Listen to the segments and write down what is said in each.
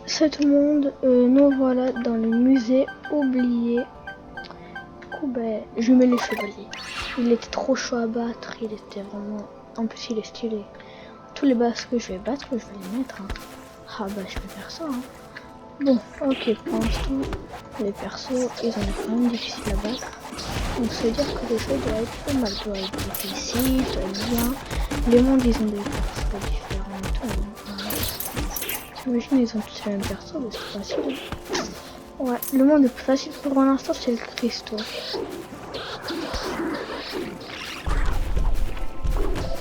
C'est tout le monde, nous voilà dans le musée oublié. Du coup, ben, je mets les chevaliers. Il était trop chaud à battre, il était vraiment... En plus, il est stylé. Tous les boss que je vais battre, je vais les mettre. Hein. Ah bah, je vais faire ça. Hein. Bon, ok, pour l'instant, les persos, ils ont quand même difficile à battre. Donc, ça veut dire que le jeu doit être pas mal. Doit être difficile, doit être bien. Les mondes, ils ont des persos différents et tout. J'imagine ils ont tous les mêmes persos, mais c'est facile. Ouais, le monde le plus facile pour l'instant, c'est le cristaux.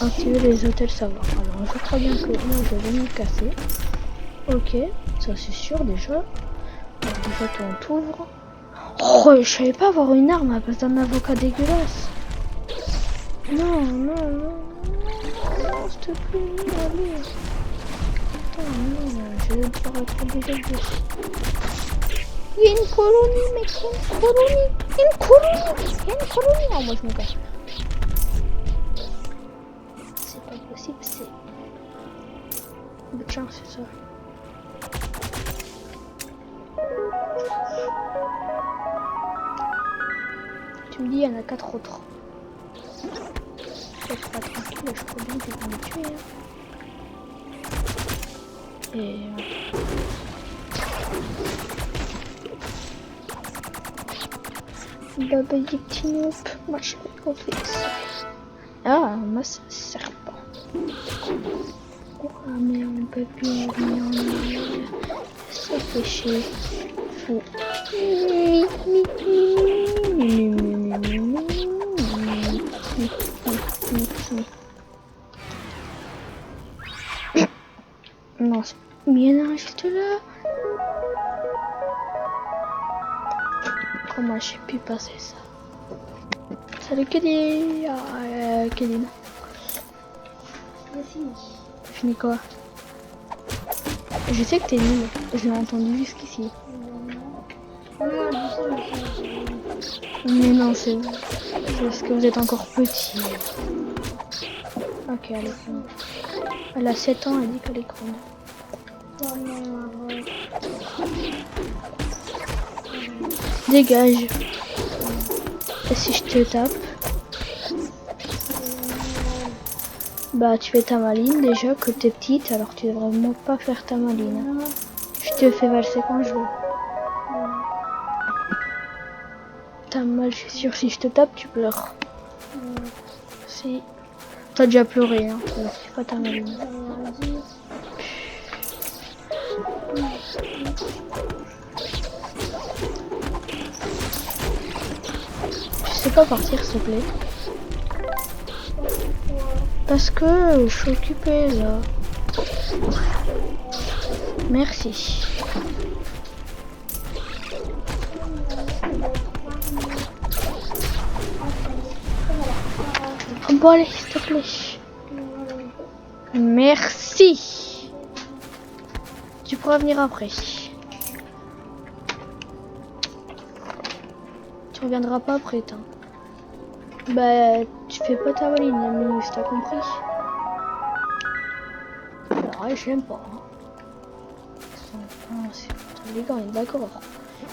Activer les hôtels, ça va. Alors, je crois bien que moi, je vais me casser. Ok, ça c'est sûr déjà. Alors, déjà, toi, on t'ouvre. Oh, je savais pas avoir une arme à place d'un avocat dégueulasse. Non, non, non, non, s'il te plaît, non, allez. Putain, non, je vais devoir être obligé de... Il y a une colonie, mec, il y a une colonie. Il y a une colonie. Il y a une colonie. Non, moi, je me casse. C'est pas possible, c'est... Tiens, c'est ça. Tu me dis, il y en a 4 autres. Je suis pas tranquille, je crois bien qu'ils vont me tuer. Hein. Et... Baba Yiptinoup, machin, professe. Ah, masse serpent. Oh, mais on peut plus revenir en arrière. Ça fait chier. Fou. Non, c'est bien reste là. Comment j'ai pu passer ça? Salut Kelly. Kelly non. C'est fini. Fini quoi? Je sais que t'es nul. Je l'ai entendu jusqu'ici. Mais non, c'est parce que vous êtes encore petit. Ok, allez. Elle a 7 ans, elle dit qu'elle est grande. Dégage. Et si je te tape? Bah tu fais ta maline déjà que t'es petite, alors tu devrais vraiment pas faire ta maline. Je te fais valser quand je veux. T'as mal, je suis sûre, si je te tape tu pleures. Si. T'as déjà pleuré, hein, alors c'est pas ta maline. Je sais pas partir s'il te plaît. Parce que je suis occupée là. Merci. Oh, bon allez, s'il te plaît. Merci. Tu pourras venir après. Tu reviendras pas après, t'as. Bah, tu fais pas ta maline, la minus, t'as compris? Ouais, je l'aime pas. Hein. Les gars, on est d'accord.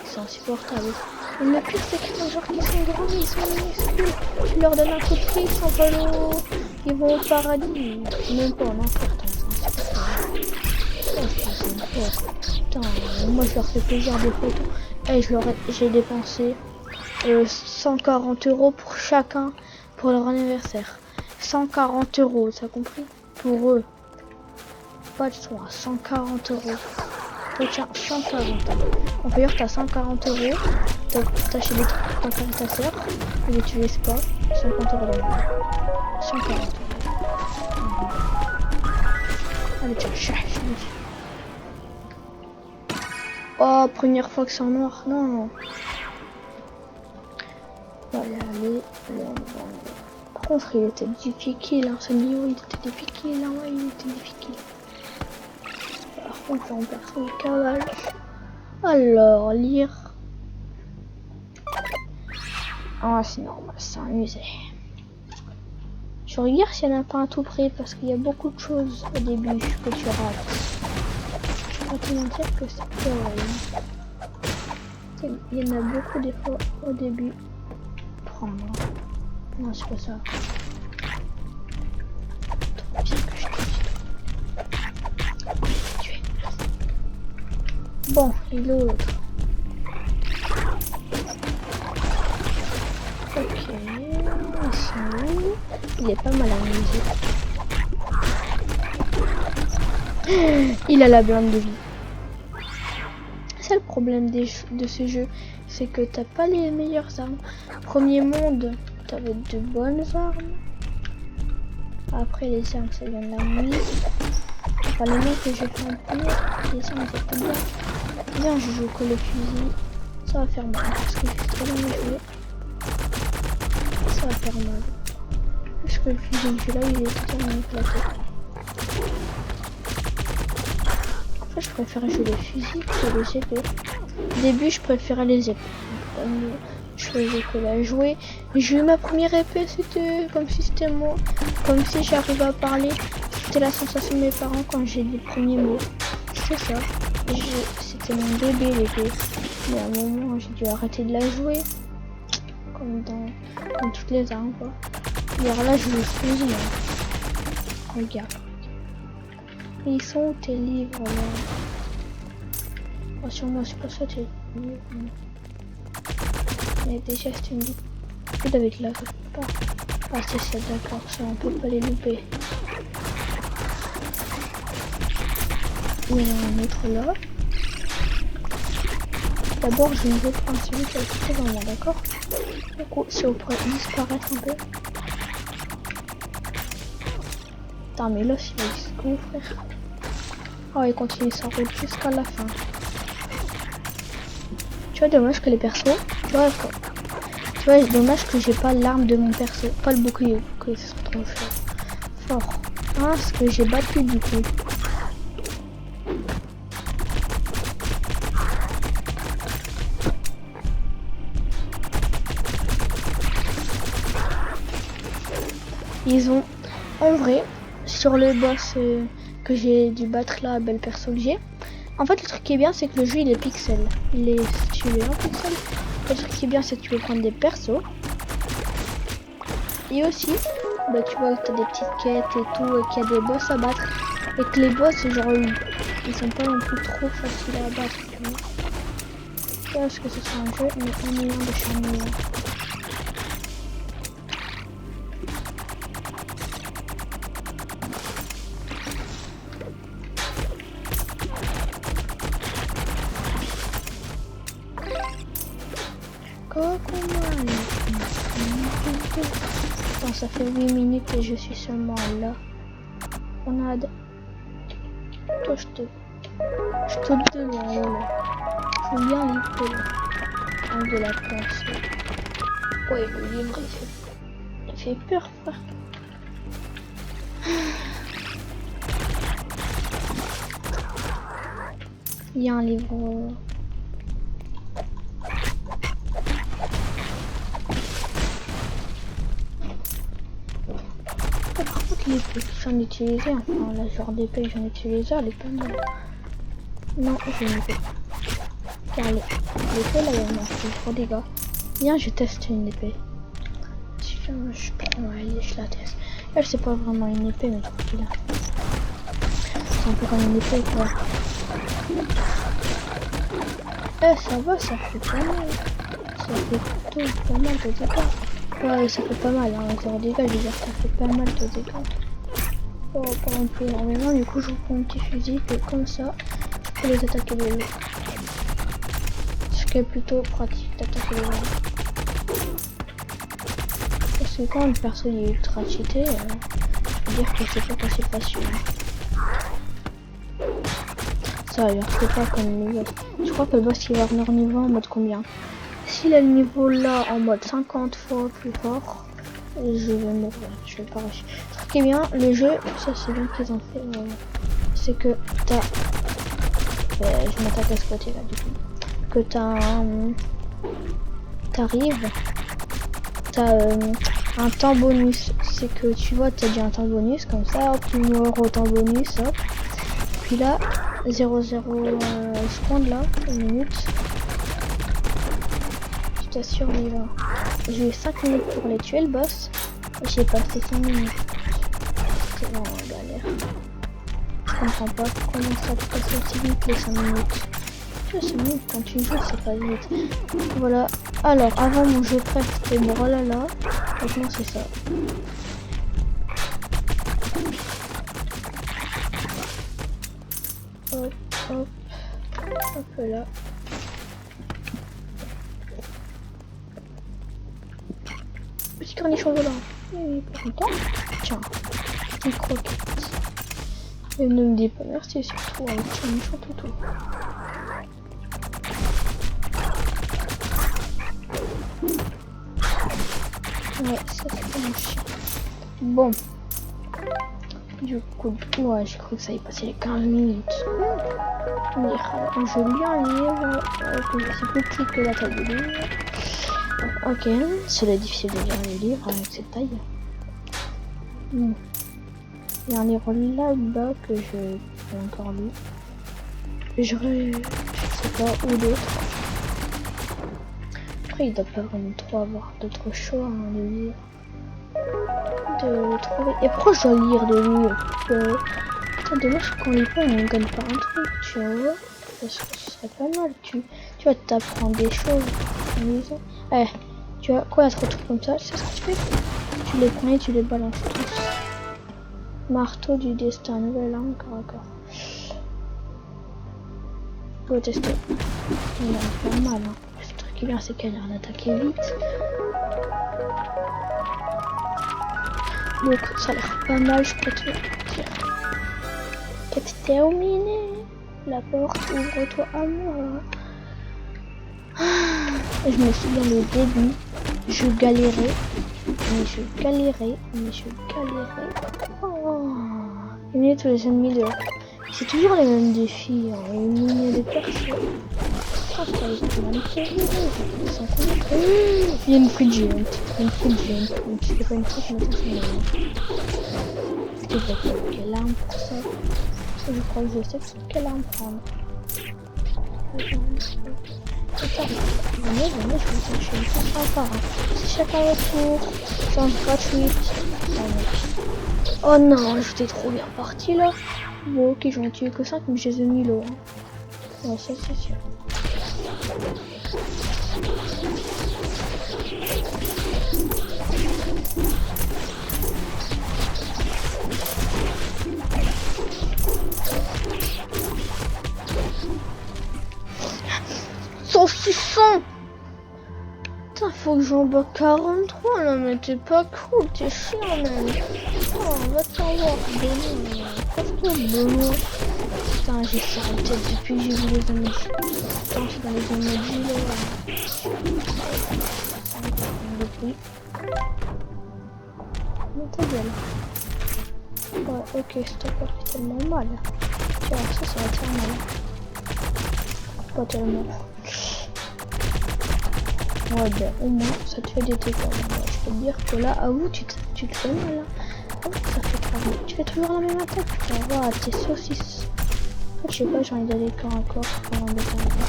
C'est insupportable. Et le pire, c'est que les gens qui sont grands, ils sont minuscules. Tu leur donnes un coup de pied, ils s'envolent ils vont au paradis. Même pas en enfer, putain, moi je leur fais plaisir des photos. Et j'ai dépensé 140 € pour chacun pour leur anniversaire. 140 €, t'as compris? Pour eux. Pas de soin, 140 €. Tiens, 140 €. On peut dire que t'as 140 €. T'achètes des trucs pour ta femme et ta soeur. Et tu laisses pas. 50 € dans le 140 €. Allez, tiens, oh, première fois que c'est en noir. Non. Allez. Par contre, il était difficile. Hein. Ce niveau, il était difficile. Hein. Ouais, il était difficile. Par contre, on perso le cavale. Alors, lire. Ah, c'est normal, c'est un musée. Je regarde s'il n'y en a pas un tout près parce qu'il y a beaucoup de choses au début que tu rates. Je sais pas te mentir que c'est pas vrai. Il y en a beaucoup des fois au début. Prendre. Non, c'est pas ça. Trop bien que je te tuer. Bon, et l'autre. Ok, ici. Il est pas mal amusé. Il a la blinde de vie. C'est le problème de ce jeu, c'est que t'as pas les meilleures armes. Premier monde, t'avais de bonnes armes. Après les armes, ça vient de la nuit. Enfin les mecs que j'ai fait en premier, les armes étaient bien. Bien, je joue que le fusil. Ça va faire mal parce que j'ai très bien joué. Ça va faire mal. Parce que le fusil que j'ai là, il est totalement éclaté. Je préfère jouer les fusils que les épées. Au début, je préférais les épées. Je faisais que la jouer. J'ai eu ma première épée, c'était comme si c'était moi. Comme si j'arrivais à parler. C'était la sensation de mes parents quand j'ai dit les premiers mots. C'est ça. C'était mon bébé l'épée. Mais à un moment, j'ai dû arrêter de la jouer. Comme dans toutes les armes, quoi. Et alors là, je joue le fusil. Regarde. Ils sont où tes livres là? Oh, sur moi, c'est pas ça tes livres. Mais déjà, c'est une vie. Tout avec là, quelque part. Ah, c'est ça, d'accord, ça, on peut pas les louper. Il y en a un autre là. D'abord, je vais prendre celui qui a quitté vraiment, d'accord? Du coup, si on pourrait disparaître un peu. Putain, mais là, c'est jusqu'où, frère? Oh, il continue sa route jusqu'à la fin. Tu vois, dommage que les persos, tu vois, dommage que j'ai pas l'arme de mon perso, pas le bouclier, que ce soit trop fort. Ah, ce que j'ai battu du coup. Ils ont, en vrai, sur le boss que j'ai dû battre là, belle perso que j'ai. En fait, le truc qui est bien, c'est que le jeu il est pixel. Il est stylé en pixel. Le truc qui est bien, c'est que tu peux prendre des persos. Et aussi, bah, tu vois que tu as des petites quêtes et tout, et qu'il y a des boss à battre. Et que les boss, genre, ils sont pas non plus trop faciles à battre. Tu vois. Je pense que ce sera un jeu, mais ennuyant de chez ennuyant. Bon, ça fait 8 minutes et je suis seulement là. On a... Toi, je te de loin, là. Faut bien louper, là. Un de la pensée. Ouais, le livre, il fait peur, frère. Il y a un livre... L'épée que j'en ai utilisé, enfin la genre d'épée que j'en ai utilisé, elle est pas mal. Non, je n'ai pas. Car l'épée là, elle m'a fait trop dégâts. Viens, je teste une épée. Si je prends, allez, je la teste. Elle, c'est pas vraiment une épée, mais tranquille. C'est un peu comme une épée, quoi. Eh, ça va, ça fait pas mal. Ça fait plutôt pas mal de dégâts. Ouais, ça fait pas mal, hein, 0 dégâts, je veux dire, ça fait pas mal de dégâts. Oh, pas un peu énormément, du coup, je vous prends un petit fusil, que comme ça, je peux les attaquer de l'eau. Ce qui est plutôt pratique d'attaquer de l'eau. Parce que quand le perso est ultra cheaté, je peux dire que c'est pas facile facile. Ça, alors, c'est pas comme le boss. Je crois que le boss il va revenir au niveau en mode combien? S'il a le niveau là en mode 50 fois plus fort, je vais mourir, je vais pas réussir. Ce qui est bien, le jeu, ça c'est bien qu'ils ont fait, c'est que t'as... je m'attaque à ce côté là du coup. Que t'as t'arrives, t'as un temps bonus. C'est que tu vois, t'as déjà un temps bonus comme ça, hop, tu meurs au temps bonus, hop. Puis là, 0-0 secondes là, une minute. Je t'assure, il va. J'ai eu 5 minutes pour les tuer le boss. Et j'ai passé 5 minutes. C'est vraiment galère. Je comprends pas comment ça peut passer aussi vite les 5 minutes. Tu vois, 5 minutes quand tu joues, c'est pas vite. Voilà. Alors, avant mon jeu préf, c'était Brawlhalla. Maintenant, c'est ça. Hop, hop. Hop là. Petit cornichon volant. Oui, pas content. Tiens, une croquette. Et ne me dis pas merci, surtout avec le cornichon toutou. Ouais, ça c'est mon chien. Bon. Du coup, ouais, j'ai cru que ça allait passer les 15 minutes. Je lis un livre c'est plus petit que la taille du livre. Ok, c'est difficile de lire les livres avec cette taille. Il y a un livre là-bas que je n'ai encore lu. Je sais pas où d'autres. Après, il doit pas vraiment trop avoir d'autres choix hein, de lire. De trouver. Et pourquoi je dois lire de lui putain, dommage qu'on lit pas, on gagne pas un truc, tu vois. Parce que ce serait pas mal, tu vas t'apprendre des choses en lisant. Eh, tu vois, quoi, trop trucs comme ça, c'est ce que tu fais. Tu les prends et tu les balances tous. Marteau du destin, nouvelle arme, corps à corps. Faut tester. Il a pas mal, hein. Le truc qui vient, c'est qu'elle a l'air d'attaquer vite. Donc ça a l'air pas mal, je peux te dire. Quête terminée. La porte, ouvre-toi à moi. Je me souviens le début. Je galérais. Oh. Éliminer tous les ennemis de... C'est toujours les mêmes défis. Hein. Éliminer des personnes. Il y a une fruit géante. Tu fais pas une fruit, mais attends, c'est quelle arme pour ça? Je crois que je sais quelle arme prendre. Venez, je vais chercher une fois sympa. C'est chacun votre tour. C'est gratuite. Oh non, j'étais trop bien parti là. Bon, ok, j'en ai tué que 5, mais j'ai 1000 euros. Ouais, ça c'est sûr. Saucisson! Putain, faut que j'en bats 43 là, mais t'es pas cool, t'es chiant même. Oh, va t'en voir, Benoît. Casse-toi, Benoît. Putain, j'ai ça en tête depuis que j'ai vu les emojis. Putain, c'est dans les emojis là. Depuis. Mais ta gueule. Ouais, ok, stop, ça fait tellement mal. Tu vois, ça va faire mal. Pas tellement. Ouais, ben au moins ça te fait des dégâts. Je peux te dire que là, à vous, tu te fais mal. Là. Oh, ça fait pas mal. Tu fais toujours la même attaque. Putain, voilà, tes saucisses. En fait, je sais pas, j'ai envie d'aller corps à corps pour m'embêter moi.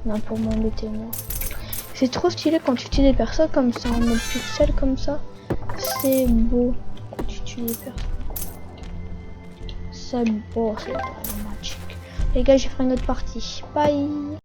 Non, pour m'embêter moi. C'est trop stylé quand tu tues des personnes comme ça, en mode pixel comme ça. C'est beau quand tu tues des personnes. C'est beau, c'est vraiment magique. Les gars, j'ai fait une autre partie. Bye!